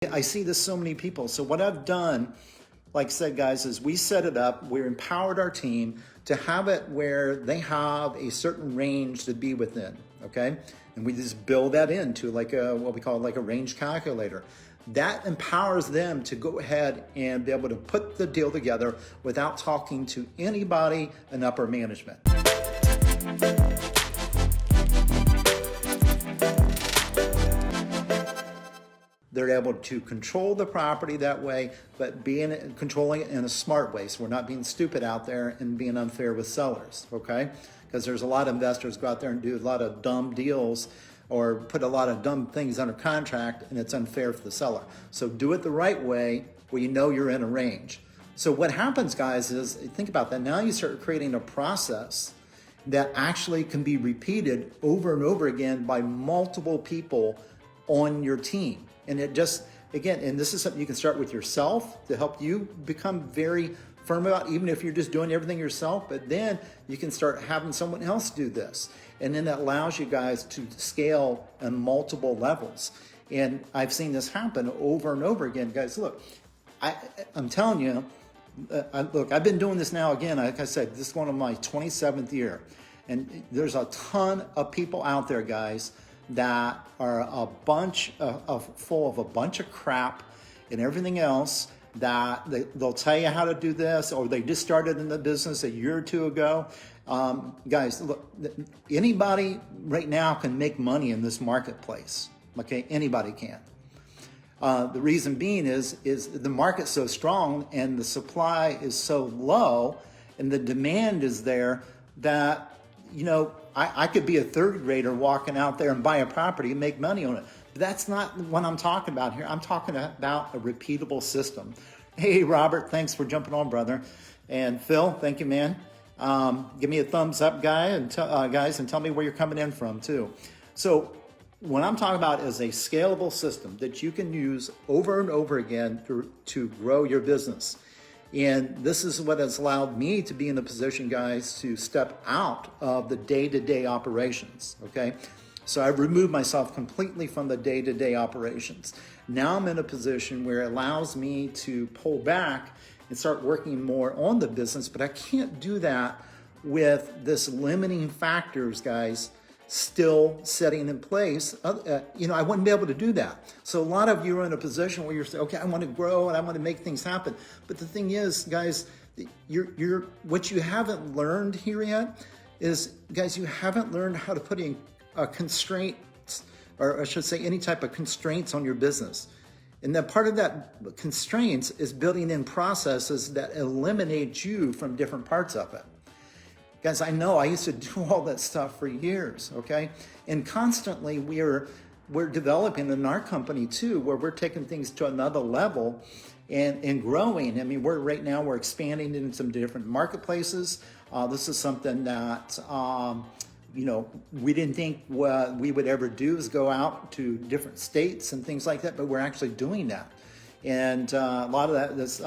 I see this so many people. So what I've done, like I said, guys, is we set it up. We empowered our team to have it where they have a certain range to be within, okay? And we just build that into like what we call like a range calculator. That empowers them to go ahead and be able to put the deal together without talking to anybody in upper management. They're able to control the property that way, but controlling it in a smart way. So we're not being stupid out there and being unfair with sellers, okay? Because there's a lot of investors go out there and do a lot of dumb deals or put a lot of dumb things under contract, and it's unfair for the seller. So do it the right way where you know you're in a range. So what happens, guys, is think about that. Now you start creating a process that actually can be repeated over and over again by multiple people on your team. And it just, again, and this is something you can start with yourself to help you become very firm about, even if you're just doing everything yourself, but then you can start having someone else do this. And then that allows you guys to scale on multiple levels. And I've seen this happen over and over again. Guys, look, I'm telling you, look, I've been doing this now again, like I said, this is one of my 27th year. And there's a ton of people out there, guys, that are a bunch full of a bunch of crap and everything else that they'll tell you how to do this, or they just started in the business a year or two ago. Guys, look, anybody right now can make money in this marketplace. Okay, anybody can. The reason being is the market's so strong and the supply is so low and the demand is there that, you know, I could be a third grader walking out there and buy a property and make money on it. But that's not what I'm talking about here. I'm talking about a repeatable system. Hey, Robert, thanks for jumping on, brother. And Phil, thank you, man. Give me a thumbs up, guys, and tell me where you're coming in from, too. So what I'm talking about is a scalable system that you can use over and over again to grow your business. And this is what has allowed me to be in a position, guys, to step out of the day-to-day operations, okay? So I've removed myself completely from the day-to-day operations. Now I'm in a position where it allows me to pull back and start working more on the business, but I can't do that with this limiting factors, guys, still setting in place. You know, I wouldn't be able to do that. So a lot of you are in a position where you're saying, okay, I want to grow and I want to make things happen. But the thing is, guys, what you haven't learned here yet is, guys, you haven't learned how to put in constraints, or I should say any type of constraints on your business. And that part of that constraints is building in processes that eliminate you from different parts of it. Guys, I know I used to do all that stuff for years, okay? And constantly we're developing in our company too, where we're taking things to another level and growing. I mean, right now we're expanding in some different marketplaces. This is something that, you know, we didn't think what we would ever do is go out to different states and things like that, but we're actually doing that. And a lot of that is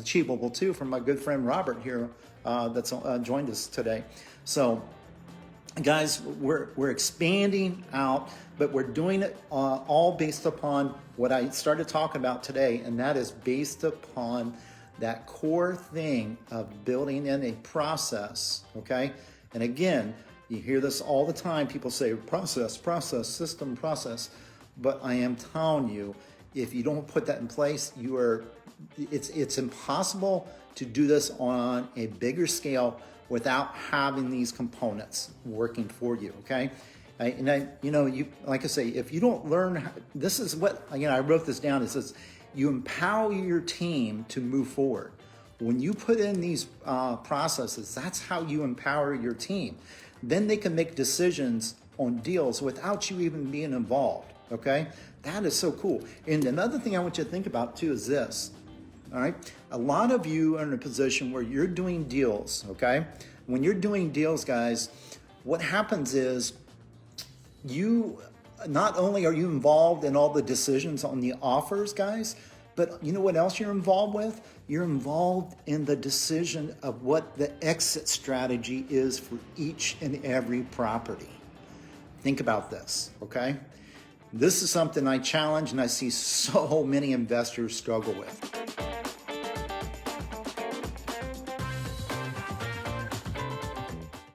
achievable too from my good friend Robert here that's joined us today. So guys, we're expanding out, but we're doing it all based upon what I started talking about today, and that is based upon that core thing of building in a process, okay? And again, you hear this all the time. People say process, system, process. But I am telling you, if you don't put that in place, it's impossible to do this on a bigger scale without having these components working for you, okay? Like I say, if you don't learn, this is what, I wrote this down. It says, you empower your team to move forward. When you put in these processes, that's how you empower your team. Then they can make decisions on deals without you even being involved, okay? That is so cool. And another thing I want you to think about too is this, all right? A lot of you are in a position where you're doing deals, okay? When you're doing deals, guys, what happens is you, not only are you involved in all the decisions on the offers, guys, but you know what else you're involved with? You're involved in the decision of what the exit strategy is for each and every property. Think about this, okay? This is something I challenge and I see so many investors struggle with.